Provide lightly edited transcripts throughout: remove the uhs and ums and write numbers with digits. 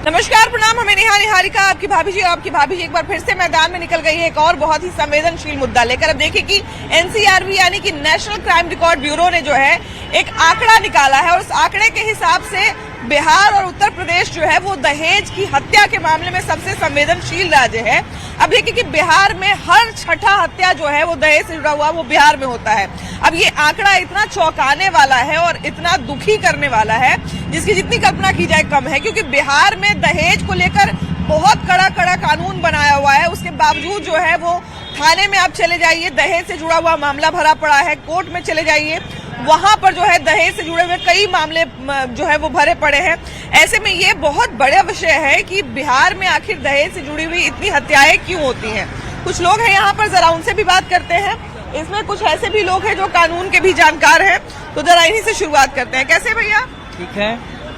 नमस्कार, प्रणाम। हमें निहारिका आपकी भाभी जी एक बार फिर से मैदान में निकल गई है एक और बहुत ही संवेदनशील मुद्दा लेकर। अब देखिए कि एनसीआरबी यानी कि नेशनल क्राइम रिकॉर्ड ब्यूरो ने जो है एक आंकड़ा निकाला है और उस आंकड़े के हिसाब से बिहार और उत्तर प्रदेश जो है वो दहेज की हत्या के मामले में सबसे संवेदनशील राज्य है। अब देखिए कि बिहार में हर छठा हत्या जो है वो दहेज से जुड़ा हुआ वो बिहार में होता है। अब ये आंकड़ा इतना चौंकाने वाला है और इतना दुखी करने वाला है जिसकी जितनी कल्पना की जाए कम है, क्योंकि बिहार में दहेज को लेकर बहुत कड़ा कानून बनाया हुआ है। उसके बावजूद जो है वो थाने में आप चले जाइए, दहेज से जुड़ा हुआ मामला भरा पड़ा है। कोर्ट में चले जाइए, वहां पर जो है दहेज से जुड़े हुए कई मामले जो है वो भरे पड़े हैं। ऐसे में ये बहुत बड़ा विषय है कि बिहार में आखिर दहेज से जुड़ी हुई इतनी हत्याएं क्यों होती हैं। कुछ लोग हैं यहाँ पर, जरा उनसे भी बात करते हैं। इसमें कुछ ऐसे भी लोग हैं जो कानून के भी जानकार हैं, तो जरा इन्हीं से शुरुआत करते हैं। कैसे भैया? ठीक है।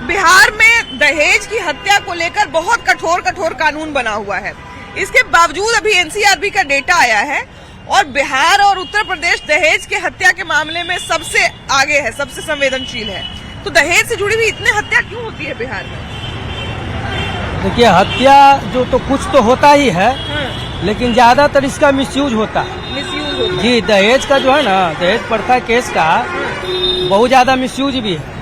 बिहार में दहेज की हत्या को लेकर बहुत कठोर कानून बना हुआ है। इसके बावजूद अभी एनसीआरबी का डेटा आया है और बिहार और उत्तर प्रदेश दहेज के हत्या के मामले में सबसे आगे है, सबसे संवेदनशील है। तो दहेज से जुड़ी हुई इतनी हत्या क्यों होती है बिहार में? देखिए, हत्या जो तो कुछ तो होता ही है, लेकिन ज्यादातर इसका मिसयूज होता है। जी, दहेज का जो है ना, दहेज प्रथा केस का बहुत ज्यादा मिसयूज भी है।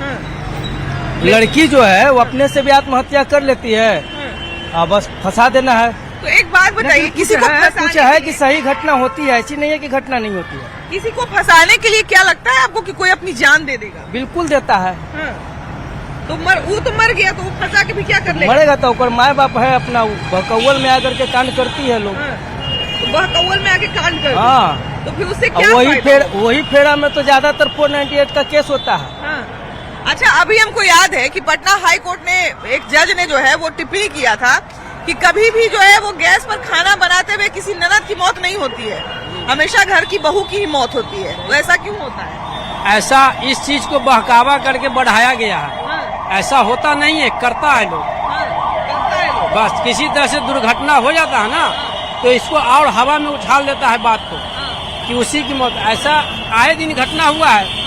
लड़की जो है वो अपने से भी आत्महत्या कर लेती है और बस फंसा देना है। तो एक बात बताइए, किसी को कुछ है कि सही घटना होती है, ऐसी नहीं है कि घटना नहीं होती है। किसी को फंसाने के लिए क्या लगता है आपको कि कोई अपनी जान दे देगा? बिल्कुल देता है। तो वो तो मर गया, तो वो फंसा के भी क्या कर लेगा? मरेगा तो ऊपर माँ बाप है अपना, बहकौल में आकर के कांड करती है लोग। तो बहकौल में आके कांड कर, हाँ, तो फिर उससे क्या? वही फेरा में तो ज्यादातर 498 का केस होता है। अच्छा, अभी हमको याद है कि पटना हाई कोर्ट ने, एक जज ने जो है वो टिप्पणी किया था कि कभी भी जो है वो गैस पर खाना बनाते हुए किसी ननद की मौत नहीं होती है, हमेशा घर की बहू की ही मौत होती है। तो ऐसा क्यों होता है? ऐसा इस चीज को बहकावा करके बढ़ाया गया है। ऐसा होता नहीं है, करता है लोग। बस किसी तरह से दुर्घटना हो जाता है ना, तो इसको और हवा में उछाल देता है बात को कि उसी की मौत। ऐसा आए दिन घटना हुआ है,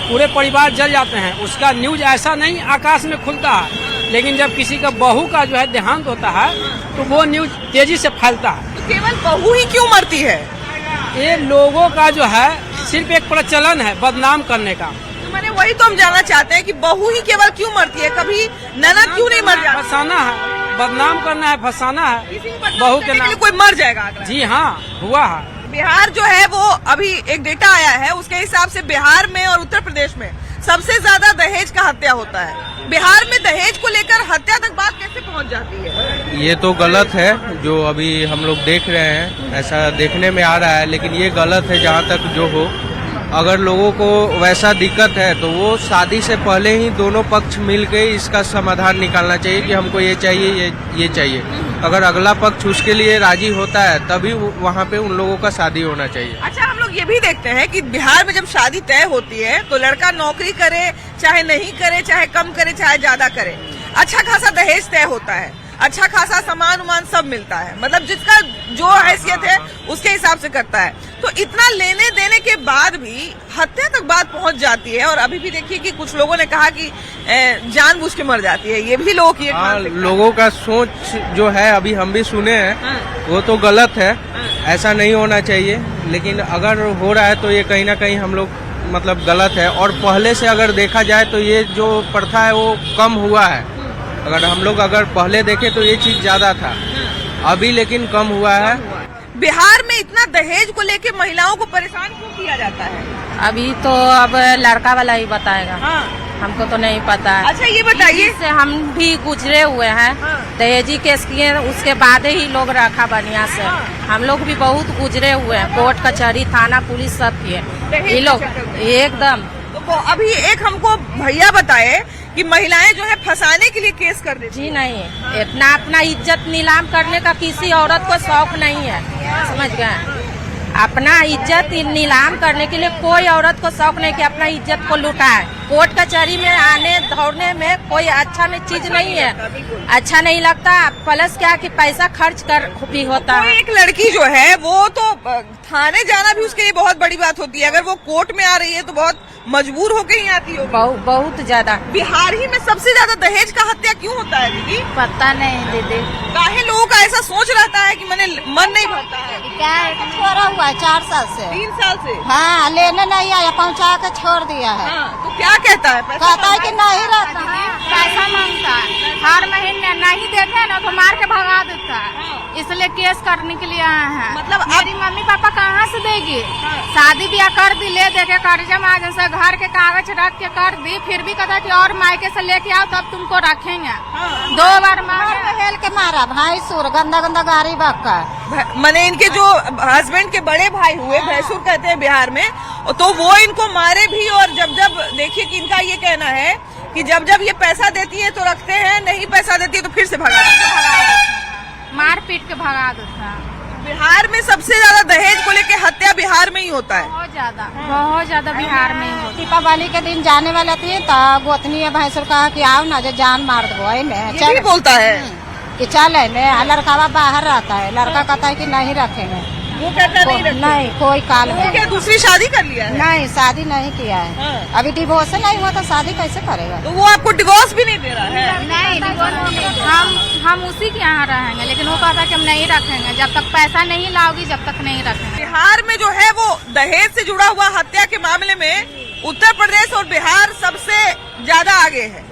पूरे परिवार जल जाते हैं। उसका न्यूज ऐसा नहीं आकाश में खुलता है, लेकिन जब किसी का बहू का जो है देहांत होता है तो वो न्यूज तेजी से फैलता है। तो केवल बहू ही क्यों मरती है? ये लोगों का जो है सिर्फ एक प्रचलन है बदनाम करने का। तो मैंने वही तो हम जानना चाहते हैं कि बहू ही केवल क्यों मरती है, कभी ननद क्यों नहीं मर जाती? फंसाना है, बदनाम करना है, फंसाना है बहू के नाम। कोई मर जाएगा? जी हाँ, हुआ है। बिहार जो है वो अभी एक डेटा आया है, उसके हिसाब से बिहार में और उत्तर प्रदेश में सबसे ज्यादा दहेज का हत्या होता है। बिहार में दहेज को लेकर हत्या तक बात कैसे पहुंच जाती है? ये तो गलत है जो अभी हम लोग देख रहे हैं, ऐसा देखने में आ रहा है, लेकिन ये गलत है। जहाँ तक जो हो, अगर लोगों को वैसा दिक्कत है तो वो शादी से पहले ही दोनों पक्ष मिलके इसका समाधान निकालना चाहिए कि हमको ये चाहिए, ये चाहिए। अगर अगला पक्ष उसके लिए राजी होता है तभी वहाँ पे उन लोगों का शादी होना चाहिए। अच्छा, हम लोग ये भी देखते हैं कि बिहार में जब शादी तय होती है तो लड़का नौकरी करे चाहे नहीं करे, चाहे कम करे चाहे ज्यादा करे, अच्छा खासा दहेज तय होता है, अच्छा खासा सामान उमान सब मिलता है। मतलब जिसका जो हैसियत है उसके हिसाब से करता है। तो इतना लेने देने के बाद भी हत्या तक बात पहुंच जाती है। और अभी भी देखिए कि कुछ लोगों ने कहा कि जानबूझ के मर जाती है। ये भी लोगों की लोगों का सोच जो है, अभी हम भी सुने हैं, वो तो गलत है। ऐसा नहीं होना चाहिए, लेकिन अगर हो रहा है तो ये कहीं ना कहीं हम लोग मतलब गलत है। और पहले से अगर देखा जाए तो ये जो प्रथा है वो कम हुआ है। अगर हम लोग पहले देखें तो ये चीज ज्यादा था, अभी लेकिन कम हुआ है। बिहार में इतना दहेज को लेके महिलाओं को परेशान क्यों किया जाता है? अभी तो अब लड़का वाला ही बताएगा। हमको तो नहीं पता है। अच्छा, ये बताइए, से हम भी गुजरे हुए हैं। दहेजी केस किए, उसके बाद ही लोग रखा बढ़िया से। हम लोग भी बहुत गुजरे हुए हैं, कोर्ट कचहरी थाना पुलिस सब किए ये लोग एकदम। तो अभी एक हमको भैया बताए कि महिलाएं जो है फंसाने के लिए केस कर देती। जी नहीं, इतना अपना इज्जत नीलाम करने का किसी औरत को शौक नहीं है, समझ गए? अपना इज्जत नीलाम करने के लिए कोई औरत को शौक नहीं कि अपना इज्जत को लुटाए। कोर्ट कचहरी में आने दौड़ने में कोई अच्छा में चीज नहीं है, अच्छा नहीं लगता। प्लस क्या कि पैसा खर्च कर भी होता कोई है। एक लड़की जो है वो तो थाने जाना भी उसके लिए बहुत बड़ी बात होती है, अगर वो कोर्ट में आ रही है तो बहुत मजबूर होकर ही आती हो। बहुत ज्यादा। बिहार ही में सबसे ज्यादा दहेज का हत्या क्यों होता है दीदी? पता नहीं दीदी, काहे लोगों का ऐसा सोच रहता है कि मैंने मन नहीं भरता है। क्या छोड़ा हुआ है 4 साल से। 3 साल से? हाँ, लेने नहीं आया, पहुंचा के छोड़ दिया है। हाँ, तो क्या कहता है? पैसा कहता है कि नहीं रहता है। पैसा मांगता है, हर महीने नहीं देते ना तो मार के भगा देता है, इसलिए केस करने के लिए आए हैं। मतलब मेरी मम्मी पापा कहाँ से देगी? शादी ब्याह कर दी, ले दे के कर्जा मांगे से घर के कागज रख के कर दी, फिर भी कहता कि और मायके से लेके आओ तब तुमको रखेंगे। 2 बार मांगे, हेल के मारा भाई सुर, गंदा गंदा गाड़ी बक्का। मैंने इनके जो हस्बैंड के बड़े भाई हुए, भैंसुर कहते हैं बिहार में, तो वो इनको मारे भी। और जब जब देखिए कि इनका ये कहना है कि जब जब ये पैसा देती है तो रखते हैं, नहीं पैसा देती है तो फिर से भगा मार पीट के भगा देता है। बिहार में सबसे ज्यादा दहेज को लेके हत्या बिहार में ही होता है। बहुत ज्यादा बिहार में ही होता है। दीपावली के दिन जाने वाला थी तो गोतनी है भैंसुर कहा कि आओ ना जो जान मार दो। ये भी बोलता है कि चल है, लड़का बाहर रहता है, लड़का कहता है कि नहीं रखेंगे। वो कहता नहीं रखते। नहीं, कोई काल वो में क्या दूसरी शादी कर लिया है? नहीं, शादी नहीं किया है। हाँ। अभी डिवोर्स नहीं हुआ तो शादी कैसे करेगा? तो वो आपको डिवोर्स भी नहीं दे रहा है? नहीं, हम उसी के यहाँ रहेंगे, लेकिन वो कहता कि हम नहीं रखेंगे, जब तक पैसा नहीं लाओगी जब तक नहीं रखेंगे। बिहार में जो है वो दहेज से जुड़ा हुआ हत्या के मामले में उत्तर प्रदेश और बिहार सबसे ज्यादा आगे है।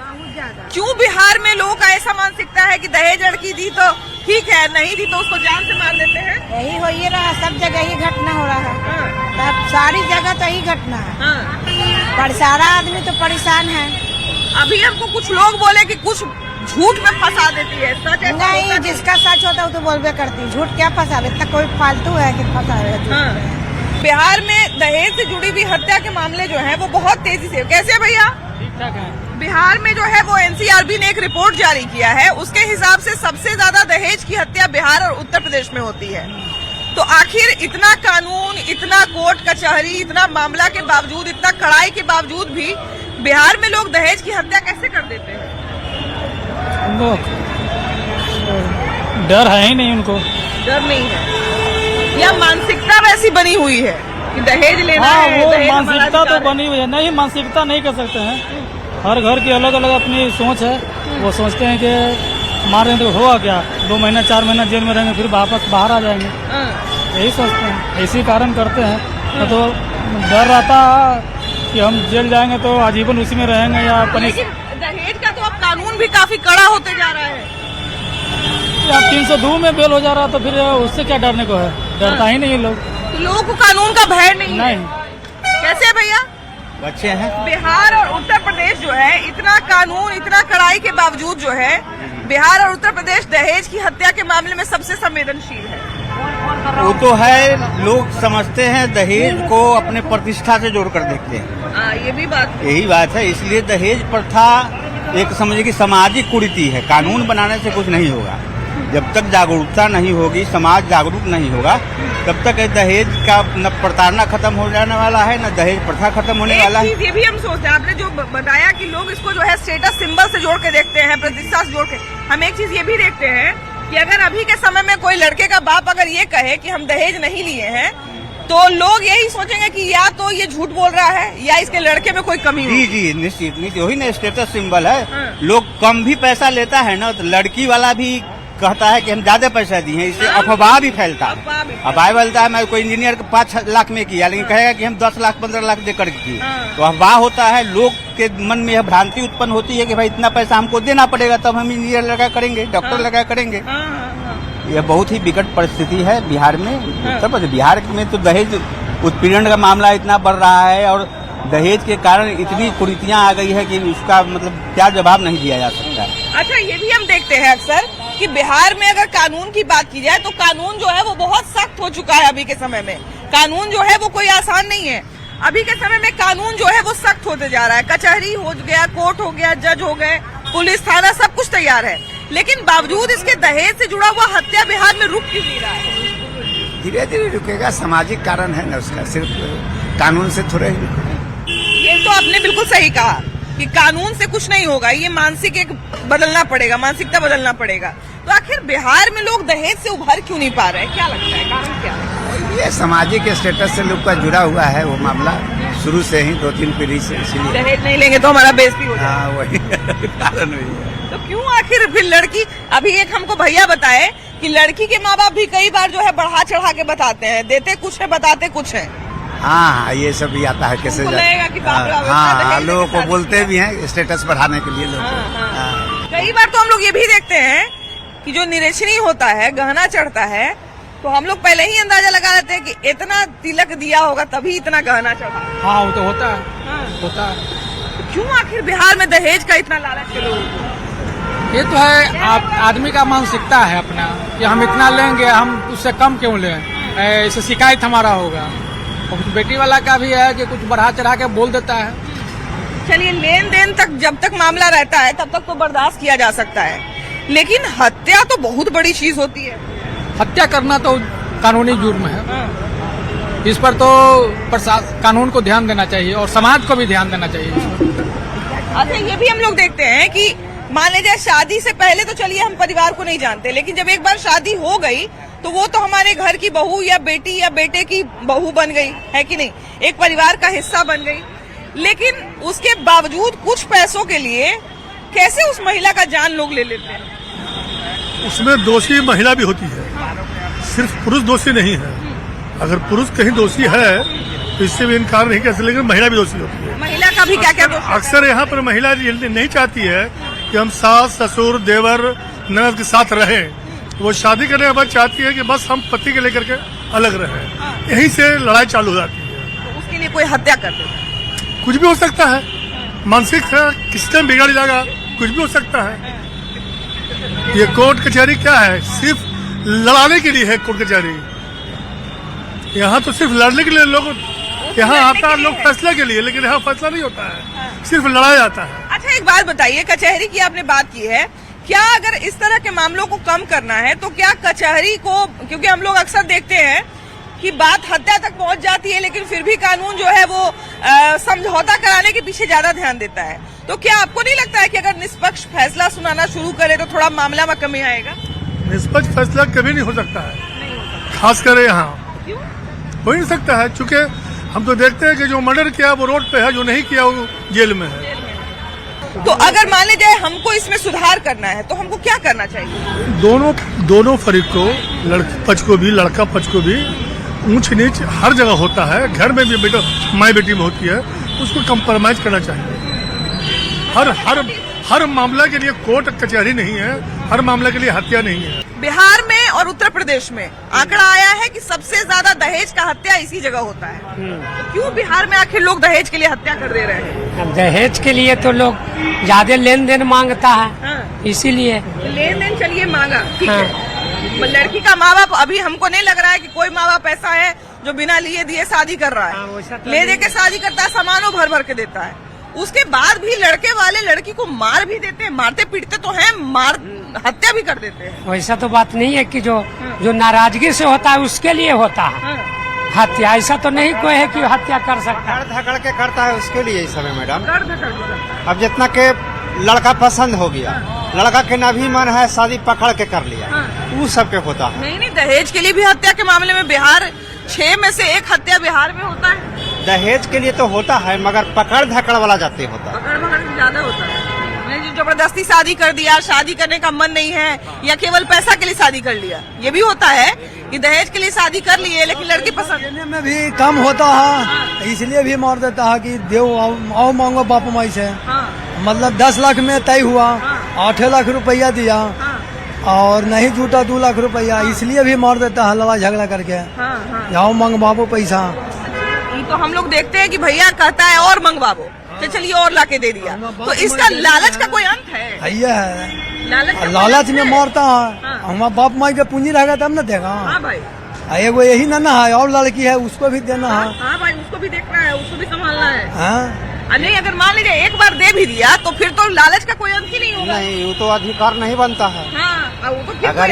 क्यों बिहार में लोगों का ऐसा मानसिकता है कि दहेज लड़की दी तो ठीक है, नहीं दी तो उसको जान से मार देते हैं? यही हो ही रहा, सब जगह ही घटना हो रहा है। तब सारी जगह तो यही घटना है। पर सारा आदमी तो परेशान है। अभी हमको कुछ लोग बोले कि कुछ झूठ में फंसा देती है, सच ऐसा नहीं, होता जिसका सच होता है वो तो बोलबे करती, झूठ क्या फंसावे? इतना कोई फालतू है कि फंसावे झूठ में। बिहार में दहेज से जुड़ी हुई हत्या के मामले जो है वो बहुत तेजी से। कैसे भैया? ठीक ठाक है। बिहार में जो है वो एनसीआरबी ने एक रिपोर्ट जारी किया है, उसके हिसाब से सबसे ज्यादा दहेज की हत्या बिहार और उत्तर प्रदेश में होती है। तो आखिर इतना कानून, इतना कोर्ट कचहरी, इतना मामला के बावजूद, इतना कड़ाई के बावजूद भी बिहार में लोग दहेज की हत्या कैसे कर देते हैं? उनको डर है ही नहीं, उनको डर नहीं है या मानसिकता वैसी बनी हुई है कि दहेज लेना हाँ, है? वो दहेज हमारा मानसिकता तो अधिकार है। बनी हुई है। नहीं, मानसिकता नहीं कर सकते हैं, हर घर की अलग अलग अपनी सोच है। वो सोचते हैं कि मार दें तो होगा क्या, 2 महीना 4 महीना जेल में रहेंगे, फिर वापस बाहर आ जाएंगे, यही सोचते हैं, इसी कारण करते हैं। तो डर रहता है कि हम जेल जाएंगे तो आजीवन उसी में रहेंगे या लेकिन दहेज का तो अब कानून भी काफी कड़ा होते जा रहा है। अब 302 में बेल हो जा रहा, तो फिर उससे क्या डरने को है? डरता ही नहीं लोग। तो लोगों को कानून का भय नहीं है। नहीं। कैसे भैया? बच्चे हैं। बिहार और उत्तर प्रदेश जो है इतना कानून, इतना कड़ाई के बावजूद जो है बिहार और उत्तर प्रदेश दहेज की हत्या के मामले में सबसे संवेदनशील है। वो तो है, लोग समझते हैं दहेज को अपने प्रतिष्ठा से जोड़कर देखते हैं। ये भी बात है। यही बात है, इसलिए दहेज प्रथा एक समझिए कि सामाजिक कुरीति है। कानून बनाने से कुछ नहीं होगा। जब तक जागरूकता नहीं होगी, समाज जागरूक नहीं होगा, तब तक दहेज का न प्रताड़ना खत्म हो जाने वाला है, न दहेज प्रथा खत्म होने वाला है। ये भी हम सोचते हैं, आपने जो बताया कि लोग इसको जो है स्टेटस सिंबल से जोड़ के देखते हैं, प्रतिष्ठा से जोड़ के। हम एक चीज ये भी देखते हैं कि अगर अभी के समय में कोई लड़के का बाप अगर ये कहे कि हम दहेज नहीं लिए हैं, तो लोग यही सोचेंगे कि या तो ये झूठ बोल रहा है या इसके लड़के में कोई कमी जी जी, निश्चित वही ना स्टेटस सिंबल है। लोग कम भी पैसा लेता है ना, तो लड़की वाला भी कहता है कि हम ज्यादा पैसा दिए हैं, इससे अफवाह भी फैलता है। अफवाह फैलता है, मैं कोई इंजीनियर 5 लाख में किया, लेकिन कहेगा कि हम 10 लाख 15 लाख देकर किए, तो अफवाह होता है। लोग के मन में यह भ्रांति उत्पन्न होती है कि भाई इतना पैसा हमको देना पड़ेगा तब हम इंजीनियर लगा करेंगे, डॉक्टर लगा करेंगे। यह बहुत ही विकट परिस्थिति है बिहार में। उत्तर प्रदेश, बिहार में तो दहेज उत्पीड़न का मामला इतना बढ़ रहा है और दहेज के कारण इतनी कुरीतियां आ गई है कि उसका मतलब क्या जवाब नहीं दिया जा सकता। अच्छा, ये भी हम देखते हैं अक्सर कि बिहार में अगर कानून की बात की जाए तो कानून जो है वो बहुत सख्त हो चुका है। अभी के समय में कानून जो है वो कोई आसान नहीं है। अभी के समय में कानून जो है वो सख्त होते जा रहा है। कचहरी हो गया, कोर्ट हो गया, जज हो गए, पुलिस थाना, सब कुछ तैयार है, लेकिन बावजूद इसके दहेज से जुड़ा हुआ हत्या बिहार में रुक क्यों नहीं रहा है? धीरे धीरे रुकेगा, सामाजिक कारण है ना उसका, सिर्फ कानून से थोड़े ही रुकेगा। ये तो अपने आपने बिल्कुल सही कहा कि कानून से कुछ नहीं होगा, ये मानसिक एक बदलना पड़ेगा, मानसिकता बदलना पड़ेगा। तो आखिर बिहार में लोग दहेज से उभर क्यों नहीं पा रहे, क्या लगता है कारण क्या है? ये सामाजिक स्टेटस से लोग का जुड़ा हुआ है वो मामला शुरू से ही 2-3 पीढ़ी से, इसलिए दहेज नहीं लेंगे तो हमारा बेइज्जती हो जाएगा। हाँ वही कारण वही है। तो क्यों आखिर फिर लड़की, अभी एक हमको भैया बताए कि लड़की के माँ बाप भी कई बार जो है बढ़ा चढ़ा के बताते हैं, देते कुछ है बताते कुछ है। हाँ ये सब भी आता है कैसे उनको लगेगा कि बाप रे, अब इतना हाँ दहेज लोगों के को साथ बोलते भी हैं स्टेटस बढ़ाने के लिए लोग कई बार तो हम लोग ये भी देखते हैं कि जो निरीक्षणी होता है, गहना चढ़ता है, तो हम लोग पहले ही अंदाजा लगा लेते हैं कि इतना तिलक दिया होगा तभी इतना गहना चढ़ा। हाँ वो तो होता है, होता है। तो क्यों आखिर बिहार में दहेज का इतना लालच है लोगों को? ये तो है आदमी का मानसिकता है अपना कि हम इतना लेंगे, हम उससे कम क्यों लें, ऐसे शिकायत हमारा होगा। और बेटी वाला का भी है कि कुछ बढ़ा चढ़ा के बोल देता है। चलिए, लेन देन तक जब तक मामला रहता है तब तक तो बर्दाश्त किया जा सकता है, लेकिन हत्या तो बहुत बड़ी चीज होती है। हत्या करना तो कानूनी जुर्म है, इस पर तो कानून को ध्यान देना चाहिए और समाज को भी ध्यान देना चाहिए। अच्छा, ये भी हम लोग देखते हैं कि मान लीजिए शादी से पहले तो चलिए हम परिवार को नहीं जानते, लेकिन जब एक बार शादी हो गई तो वो तो हमारे घर की बहू या बेटी या बेटे की बहू बन गई है कि नहीं, एक परिवार का हिस्सा बन गई। लेकिन उसके बावजूद कुछ पैसों के लिए कैसे उस महिला का जान लोग ले लेते हैं। उसमें दोषी महिला भी होती है, सिर्फ पुरुष दोषी नहीं है। अगर पुरुष कहीं दोषी है तो इससे भी इनकार नहीं कर सकते, लेकिन महिला भी दोषी होती है। महिला का भी क्या क्या दोष? अक्सर यहाँ पर महिला नहीं चाहती है कि हम सास ससुर देवर ननद के साथ रहें, वो शादी करने के बाद चाहती है कि बस हम पति के लेकर के अलग रहें। यहीं से लड़ाई चालू हो जाती है। तो उसके लिए कोई हत्या कर देता है। कुछ भी हो सकता है, मानसिक किस टाइम बिगाड़ जाएगा, कुछ भी हो सकता है। ये कोर्ट कचहरी क्या है, सिर्फ लड़ाने के लिए है कोर्ट कचहरी। यहाँ तो सिर्फ लड़ने के लिए लोग यहाँ आता है, लोग फैसले के लिए, लेकिन यहाँ फैसला नहीं होता है, सिर्फ लड़ाया जाता है। अच्छा, एक बात बताइए, कचहरी की आपने बात की है, क्या अगर इस तरह के मामलों को कम करना है तो क्या कचहरी को, क्योंकि हम लोग अक्सर देखते हैं कि बात हत्या तक पहुंच जाती है लेकिन फिर भी कानून जो है वो समझौता कराने के पीछे ज्यादा ध्यान देता है, तो क्या आपको नहीं लगता है कि अगर निष्पक्ष फैसला सुनाना शुरू करे तो थोड़ा मामला में कमी आएगा? निष्पक्ष फैसला कभी नहीं हो सकता है, खास कर यहाँ हो ही नहीं सकता है, चूँकि हम तो देखते हैं कि जो मर्डर किया वो रोड पे है, जो नहीं किया वो जेल में है। तो अगर मान लीजिए हमको इसमें सुधार करना है तो हमको क्या करना चाहिए? दोनों फरीक को, लड़की पक्ष को भी लड़का पक्ष को भी, ऊंच नीच हर जगह होता है, घर में भी बेटा माई बेटी में होती है, उसको कंप्रोमाइज करना चाहिए। हर मामला के लिए कोर्ट कचहरी नहीं है, हर मामला के लिए हत्या नहीं है। बिहार में और उत्तर प्रदेश में आंकड़ा आया है कि सबसे ज्यादा दहेज का हत्या इसी जगह होता है। तो क्यों बिहार में आखिर लोग दहेज के लिए हत्या कर दे रहे हैं? अब दहेज के लिए तो लोग ज्यादा लेन देन मांगता है, इसीलिए लेन देन चलिए मांगा, ठीक है। लड़की का माँ बाप, अभी हमको नहीं लग रहा है कि कोई माँ बाप ऐसा है जो बिना लिए दिए शादी कर रहा है, ले दे के शादी करता है, सामानों भर भर के देता है, उसके बाद भी लड़के वाले लड़की को मार भी देते हैं, मारते पीटते तो हैं, हत्या भी कर देते हैं। वैसा तो बात नहीं है कि जो नाराजगी से होता है उसके लिए होता है हत्या, ऐसा तो नहीं कोई है कि हत्या कर सकता है। धकड़ के करता है उसके लिए ही सब है मैडम। धकड़ के अब जितना के लड़का पसंद हो गया, लड़का के ना भी मन है, शादी पकड़ के कर लिया, वो सब के होता है। नहीं, दहेज के लिए भी हत्या के मामले में बिहार 6 में से 1 हत्या बिहार में होता है। दहेज के लिए तो होता है, मगर पकड़ धकड़ वाला जाते होता है, पकड़ भकड़ ज्यादा होता है। जबरदस्ती शादी कर दिया, शादी करने का मन नहीं है, या केवल पैसा के लिए शादी कर लिया, ये भी होता है कि दहेज के लिए शादी कर लिए लेकिन लड़की पसंद में भी कम होता है, इसलिए भी मार देता है कि देव आओ मांगो बाप माई से। मतलब 10 लाख में तय हुआ, 8 लाख रुपया दिया और नहीं जुटा 2 लाख रुपया, इसलिए भी मार देता है लड़ाई झगड़ा करके, जाओ मंगवाबो पैसा। ये तो हम लोग देखते हैं कि भैया कहता है और मंगवाबो, तो चलिए और लाके दे दिया, तो इसका लालच का कोई अंत है? है लालच में मारता है। हमारा बाप माई के पूंजी रहेगा तब न देगा। हाँ भाई, एगो यही ना है, और लड़की है उसको भी देना है। हाँ भाई, उसको भी देखना है, उसको भी संभालना है। हाँ? नहीं, अगर मान लीजिए एक बार दे भी दिया तो फिर तो लालच का कोई अंत ही नहीं होगा। नहीं, वो तो अधिकार नहीं बनता है। हाँ, वो तो अगर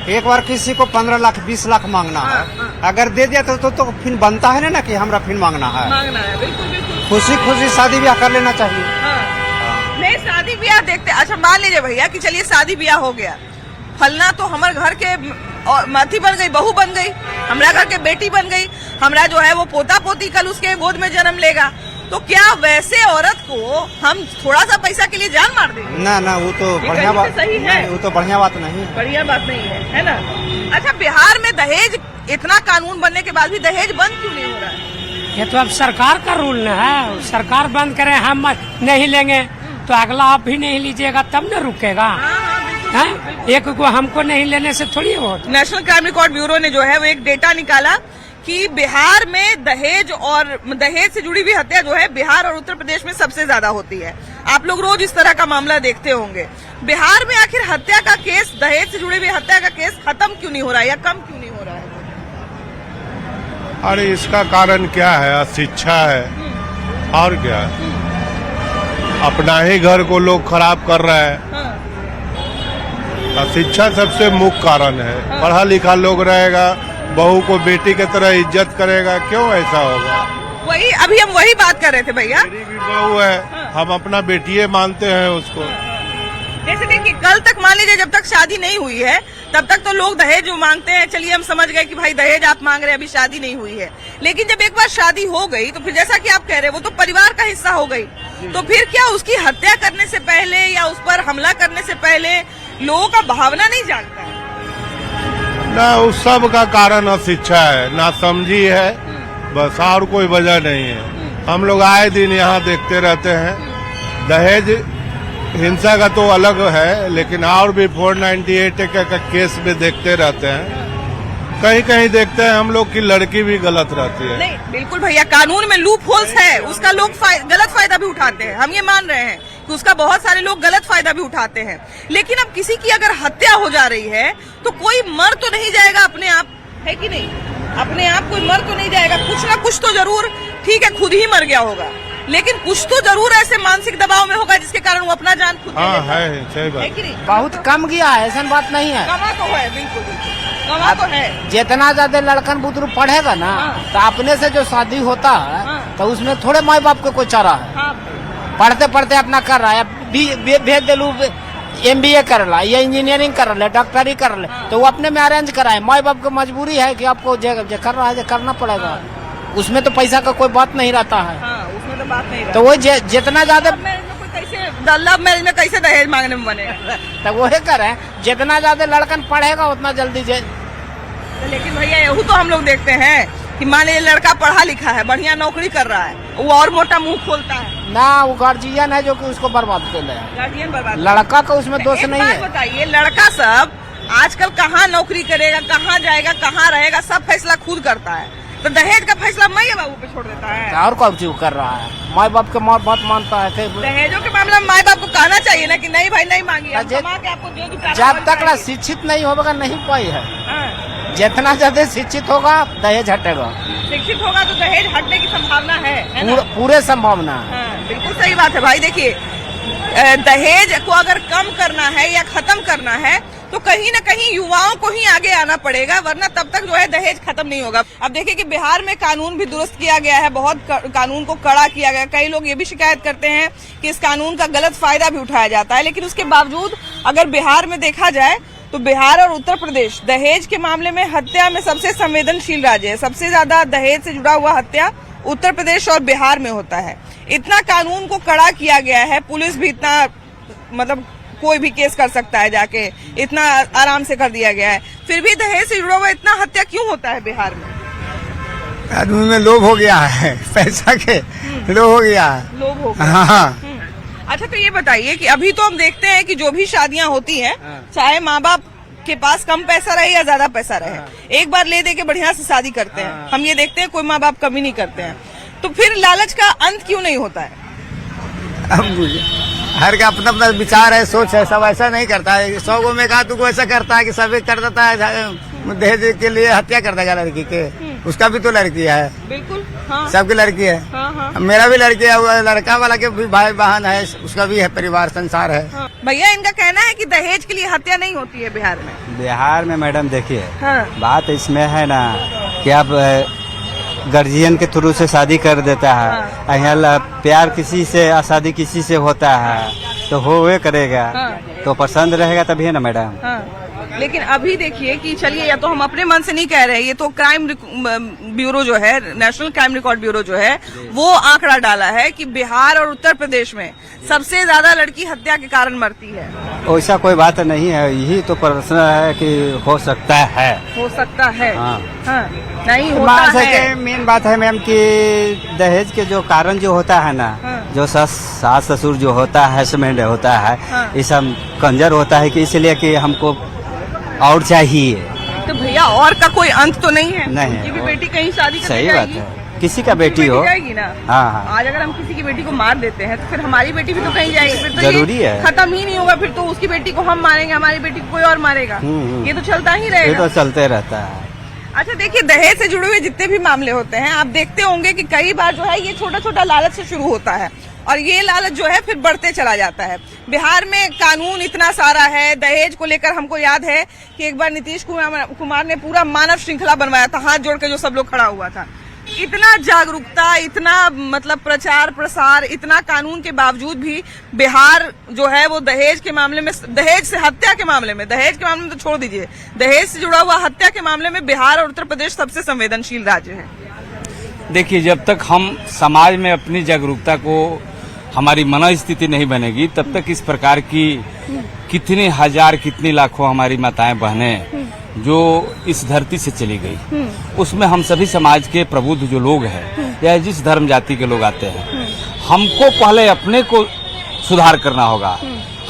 एक बार किसी को 15 लाख 20 लाख मांगना है, अगर दे दिया तो फिर बनता है ना कि हमरा फिर मांगना है। बिल्कुल बिल्कुल। खुशी खुशी शादी ब्याह कर लेना चाहिए। नहीं, शादी ब्याह देखते, अच्छा मान लीजिए भैया कि चलिए शादी ब्याह हो गया, फलना तो हमारे घर के माथी बन गई, बहू बन गई, हमरा घर के बेटी बन गई, हमरा जो है वो पोता पोती कल उसके गोद में जन्म लेगा, तो क्या वैसे औरत को हम थोड़ा सा पैसा के लिए जान मार देंगे? ना ना, वो तो ये बढ़िया कहीं बात से सही है? वो तो बढ़िया बात नहीं है। बढ़िया बात नहीं है ना? अच्छा, बिहार में दहेज इतना कानून बनने के बाद भी दहेज बंद क्यों नहीं हो रहा है? ये तो अब सरकार का रूल न है, सरकार बंद करे, हम नहीं लेंगे तो अगला आप भी नहीं लीजिएगा तब न रुकेगा। हैं? एक को हमको नहीं लेने से थोड़ी हो। नेशनल क्राइम रिकॉर्ड ब्यूरो ने जो है वो एक डेटा निकाला कि बिहार में दहेज और दहेज से जुड़ी हुई हत्या जो है बिहार और उत्तर प्रदेश में सबसे ज्यादा होती है। आप लोग रोज इस तरह का मामला देखते होंगे। बिहार में आखिर हत्या का केस, दहेज से जुड़ी हुई हत्या का केस खत्म क्यों नहीं हो रहा है या कम क्यों नहीं हो रहा है? अरे इसका कारण क्या है? अशिक्षा है और क्या है? अपना ही घर को लोग खराब कर रहे हैं। अशिक्षा सबसे मुख्य कारण है। पढ़ा लिखा लोग रहेगा, बहू को बेटी की तरह इज्जत करेगा, क्यों ऐसा होगा? वही अभी हम वही बात कर रहे थे भैया। मेरी भी बहू है, हम अपना बेटिए मानते हैं उसको। जैसे देखिए, कल तक मान लीजिए जब तक शादी नहीं हुई है तब तक तो लोग दहेज जो मांगते हैं, चलिए हम समझ गए कि भाई दहेज आप मांग रहे हैं, अभी शादी नहीं हुई है। लेकिन जब एक बार शादी हो गई तो फिर जैसा कि आप कह रहे हैं वो तो परिवार का हिस्सा हो गई, तो फिर क्या उसकी हत्या करने से पहले या उस पर हमला करने से पहले लोगों का भावना नहीं जागता है? ना, उस सब का कारण अशिक्षा है, ना समझी है, बस और कोई वजह नहीं है। हम लोग आए दिन यहाँ देखते रहते हैं। दहेज हिंसा का तो अलग है, लेकिन और भी 498 का केस में देखते रहते हैं। कहीं कहीं देखते हैं हम लोग की लड़की भी गलत रहती है। नहीं, बिल्कुल भैया, कानून में लूप होल्स है, उसका लोग गलत फायदा भी उठाते हैं। हम ये मान रहे हैं कि उसका बहुत सारे लोग गलत फायदा भी उठाते हैं। लेकिन अब किसी की अगर हत्या हो जा रही है तो कोई मर तो नहीं जाएगा अपने आप, है कि नहीं? अपने आप कोई मर तो नहीं जाएगा, कुछ ना कुछ तो जरूर, ठीक है खुद ही मर गया होगा, लेकिन कुछ तो जरूर ऐसे मानसिक दबाव में होगा जिसके कारण वो अपना जान खुद हाँ, ले लेता है, सही बात है कि नहीं? बहुत कम गया है, ऐसा बात नहीं है। कमा तो है, बिल्कुल कमा तो है। जितना ज्यादा लड़कन बुतरू पढ़ेगा ना, तो अपने से जो शादी होता है तो उसमें थोड़े माँ बाप को कोई चारा है। पढ़ते पढ़ते अपना कर रहा है, भेज दिलू MBA कर ला या इंजीनियरिंग कर ले, डॉक्टरी कर ले, तो वो अपने में अरेंज कराए। माँ बाप को मजबूरी है कि आपको जो कर रहा है करना पड़ेगा। उसमें तो पैसा का कोई बात नहीं रहता है। उसमें तो बात नहीं, तो वो जितना ज्यादा लव मैरिज में कैसे दहेज मांगने में बनेगा? तो वही करें, जितना ज्यादा लड़कन पढ़ेगा उतना जल्दी लेकिन भैया यही तो हम लोग देखते हैं कि मान लीजिए लड़का पढ़ा लिखा है, बढ़िया नौकरी कर रहा है, वो और मोटा मुंह खोलता है ना, वो गार्जियन है जो कि उसको बर्बाद कर रहा है। गार्जियन बर्बाद। लड़का का उसमें दोष नहीं है। बताइए, लड़का सब आजकल कहाँ नौकरी करेगा, कहाँ जाएगा, कहाँ रहेगा, सब फैसला खुद करता है। तो दहेज का फैसला माँ बाबू पे छोड़ देता है। और कौन चीज कर रहा है? माँ बाप के बात मानता है। दहेजों के मामले में माँ बाप को कहना चाहिए ना कि नहीं भाई नहीं मांगिए, जब तक शिक्षित नहीं होगा नहीं पाई है। जितना ज्यादा शिक्षित होगा दहेज हटेगा। शिक्षित होगा तो दहेज हटने की संभावना है, पूरे संभावना है। बिल्कुल सही बात है भाई। देखिए, दहेज को अगर कम करना है या खत्म करना है तो कहीं न कहीं युवाओं को ही आगे आना पड़ेगा, वरना तब तक जो है दहेज खत्म नहीं होगा। अब देखिए कि बिहार में कानून भी दुरुस्त किया गया है, बहुत कानून को कड़ा किया गया। कई लोग ये भी शिकायत करते हैं कि इस कानून का गलत फायदा भी उठाया जाता है, लेकिन उसके बावजूद अगर बिहार में देखा जाए तो बिहार और उत्तर प्रदेश दहेज के मामले में हत्या में सबसे संवेदनशील राज्य है। सबसे ज्यादा दहेज से जुड़ा हुआ हत्या उत्तर प्रदेश और बिहार में होता है। इतना कानून को कड़ा किया गया है, पुलिस भी इतना, मतलब कोई भी केस कर सकता है जाके, इतना आराम से कर दिया गया है। फिर भी दहेज से जुड़ा हुआ इतना हत्या क्यों होता है बिहार में? आदमी में लोभ हो गया है, पैसा के लोभ हो गया है। लोभ हो गया। हाँ। अच्छा, तो ये बताइए कि अभी तो हम देखते हैं कि जो भी शादियां होती हैं, चाहे माँ बाप के पास कम पैसा रहे या ज्यादा पैसा रहे, एक बार ले दे के बढ़िया से शादी करते हैं। हम ये देखते हैं कोई माँ बाप कमी नहीं करते हैं। तो फिर लालच का अंत क्यों नहीं होता है? हर का अपना अपना विचार है, सोच है, सब ऐसा नहीं करता है। 100 गो में कहा तू ऐसा करता है कि सब कर देता है, दहेज के लिए हत्या कर देगा लड़की के। उसका भी तो लड़की है, बिल्कुल, हाँ। सबकी लड़की है। हाँ। मेरा भी लड़की है, वो लड़का वाला के भी भाई बहन है, उसका भी है, परिवार संसार है। हाँ। भैया, इनका कहना है कि दहेज के लिए हत्या नहीं होती है बिहार में। बिहार में मैडम देखिए, हाँ। बात इसमें है ना कि अब गार्जियन के थ्रू से शादी कर देता है। यहाँ प्यार किसी से शादी किसी से होता है तो होवे करेगा। तो पसंद रहेगा तभी है ना मैडम। लेकिन अभी देखिए कि चलिए, या तो हम अपने मन से नहीं कह रहे, ये तो क्राइम ब्यूरो जो है, नेशनल क्राइम रिकॉर्ड ब्यूरो जो है, वो आंकड़ा डाला है कि बिहार और उत्तर प्रदेश में सबसे ज्यादा लड़की हत्या के कारण मरती है। ऐसा कोई बात नहीं है, यही तो प्रश्न है कि हो सकता है। हो सकता है। हाँ। नहीं होता है। मेन बात है मैम कि दहेज के जो कारण जो होता है ना, जो सास ससुर जो होता है, हस्बैंड होता है, ये सब कंजर होता है कि इसलिए कि हमको और चाहिए। तो भैया और का कोई अंत तो नहीं है। नहीं। उनकी भी बेटी कहीं शादी करके सही बात जाएगी। है, किसी का बेटी हो जाएगी ना। हाँ। आज अगर हम किसी की बेटी को मार देते हैं तो फिर हमारी बेटी भी तो कहीं जाएगी। फिर तो जरूरी ये है। खत्म ही नहीं होगा। फिर तो उसकी बेटी को हम मारेंगे, हमारी बेटी को कोई और मारेगा। ये तो चलता ही ये रहेगा। तो चलते रहता है। अच्छा देखिए, दहेज से जुड़े हुए जितने भी मामले होते हैं, आप देखते होंगे कि कई बार जो है ये छोटा छोटा लालच से शुरू होता है और ये लालच जो है फिर बढ़ते चला जाता है। बिहार में कानून इतना सारा है दहेज को लेकर। हमको याद है कि एक बार नीतीश कुमार ने पूरा मानव श्रृंखला बनवाया था, हाथ जोड़ के जो सब लोग खड़ा हुआ था। इतना जागरूकता, इतना मतलब प्रचार प्रसार, इतना कानून के बावजूद भी बिहार जो है वो दहेज के मामले में, दहेज से हत्या के मामले में, दहेज के मामले में तो छोड़ दीजिए, दहेज से जुड़ा हुआ हत्या के मामले में बिहार और उत्तर प्रदेश सबसे संवेदनशील राज्य है। देखिए, जब तक हम समाज में अपनी जागरूकता को, हमारी मनोस्थिति नहीं बनेगी, तब तक इस प्रकार की कितने हजार, कितनी लाखों हमारी माताएं बहनें जो इस धरती से चली गई, उसमें हम सभी समाज के प्रबुद्ध जो लोग हैं या जिस धर्म जाति के लोग आते हैं, हमको पहले अपने को सुधार करना होगा।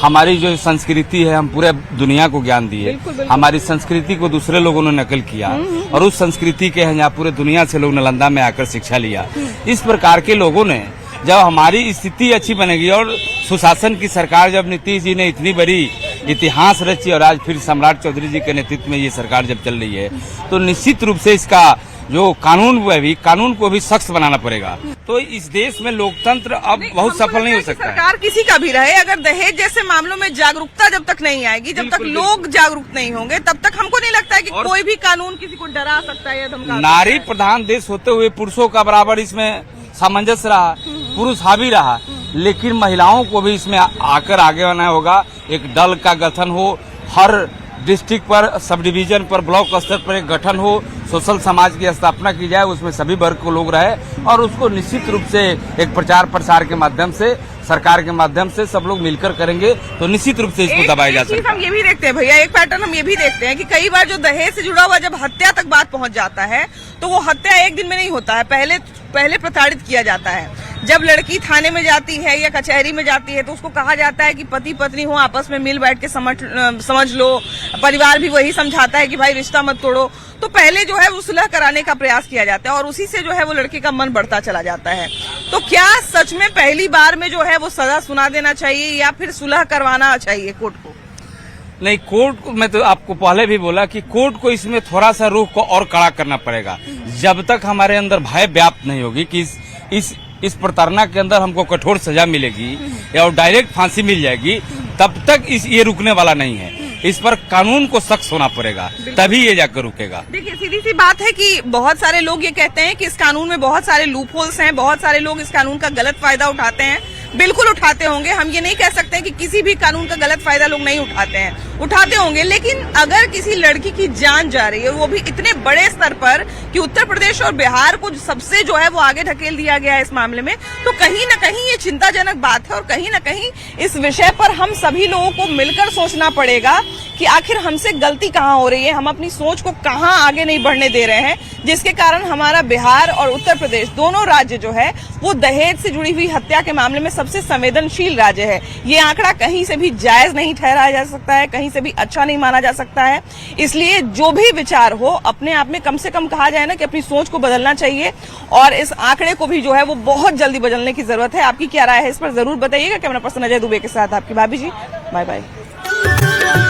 हमारी जो संस्कृति है, हम पूरे दुनिया को ज्ञान दिए। हमारी संस्कृति को दूसरे लोगों ने नकल किया और उस संस्कृति के यहाँ पूरे दुनिया से लोग नालंदा में आकर शिक्षा लिया। इस प्रकार के लोगों ने, जब हमारी स्थिति अच्छी बनेगी और सुशासन की सरकार, जब नीतीश जी ने इतनी बड़ी इतिहास रची और आज फिर सम्राट चौधरी जी के नेतृत्व में ये सरकार जब चल रही है, तो निश्चित रूप से इसका जो कानून को भी सख्त बनाना पड़ेगा। तो इस देश में लोकतंत्र अब बहुत सफल नहीं हो सकता है। सरकार किसी का भी रहे, अगर दहेज जैसे मामलों में जागरूकता जब तक नहीं आएगी, जब तक लोग जागरूक नहीं होंगे, तब तक हमको नहीं लगता है कि कोई भी कानून किसी को डरा सकता है या धमका। नारी प्रधान देश होते हुए पुरुषों का बराबर इसमें सामंजस्य रहा, पुरुष हावी रहा, लेकिन महिलाओं को भी इसमें आकर आगे आना होगा। एक दल का गठन हो, हर डिस्ट्रिक्ट पर, सब डिवीजन पर, ब्लॉक स्तर पर एक गठन हो, सोशल समाज की स्थापना की जाए, उसमें सभी वर्ग के लोग रहे और उसको निश्चित रूप से एक प्रचार प्रसार के माध्यम से, सरकार के माध्यम से सब लोग मिलकर करेंगे तो निश्चित रूप से इसको दबाया जा सकता है। हम ये भी देखते हैं भैया, एक पैटर्न हम ये भी देखते हैं कि कई बार जो दहेज से जुड़ा हुआ जब हत्या तक बात पहुंच जाता है तो वो हत्या एक दिन में नहीं होता है, पहले प्रताड़ित किया जाता है। जब लड़की थाने में जाती है या कचहरी में जाती है तो उसको कहा जाता है कि पति पत्नी हो, आपस में मिल बैठ के समझ लो। परिवार भी वही समझाता है कि भाई रिश्ता मत तोड़ो। तो पहले जो है वो सुलह कराने का प्रयास किया जाता है और उसी से जो है वो लड़के का मन बढ़ता चला जाता है। तो क्या सच में पहली बार में जो है वो सजा सुना देना चाहिए या फिर सुलह करवाना चाहिए कोर्ट को? नहीं, कोर्ट को, मैं तो आपको पहले भी बोला कि कोर्ट को इसमें थोड़ा सा रुख को और कड़ा करना पड़ेगा। जब तक हमारे अंदर भय व्याप्त नहीं होगी कि इस प्रताड़ना के अंदर हमको कठोर सजा मिलेगी या डायरेक्ट फांसी मिल जाएगी, तब तक ये रुकने वाला नहीं है। इस पर कानून को सख्त होना पड़ेगा, तभी ये जाकर रुकेगा। देखिए, सीधी सी बात है कि बहुत सारे लोग ये कहते हैं कि इस कानून में बहुत सारे लूप होल्स हैं, बहुत सारे लोग इस कानून का गलत फायदा उठाते हैं। बिल्कुल उठाते होंगे, हम ये नहीं कह सकते कि किसी भी कानून का गलत फायदा लोग नहीं उठाते हैं, उठाते होंगे। लेकिन अगर किसी लड़की की जान जा रही है, वो भी इतने बड़े स्तर पर कि उत्तर प्रदेश और बिहार को सबसे जो है वो आगे ढकेल दिया गया है इस मामले में, तो कहीं ना कहीं ये चिंताजनक बात है और कहीं ना कहीं इस विषय पर हम सभी लोगों को मिलकर सोचना पड़ेगा कि आखिर हमसे गलती कहाँ हो रही है, हम अपनी सोच को कहाँ आगे नहीं बढ़ने दे रहे हैं, जिसके कारण हमारा बिहार और उत्तर प्रदेश दोनों राज्य जो है वो दहेज से जुड़ी हुई हत्या के मामले में सबसे संवेदनशील राज्य है। ये आंकड़ा कहीं से भी जायज नहीं ठहराया जा सकता है, कहीं से भी अच्छा नहीं माना जा सकता है। इसलिए जो भी विचार हो, अपने आप में कम से कम कहा जाए ना कि अपनी सोच को बदलना चाहिए और इस आंकड़े को भी जो है वो बहुत जल्दी बदलने की जरूरत है। आपकी क्या राय है इस पर जरूर बताइएगा। कैमरा पर्सन अजय दुबे के साथ आपकी भाभी जी। Bye bye.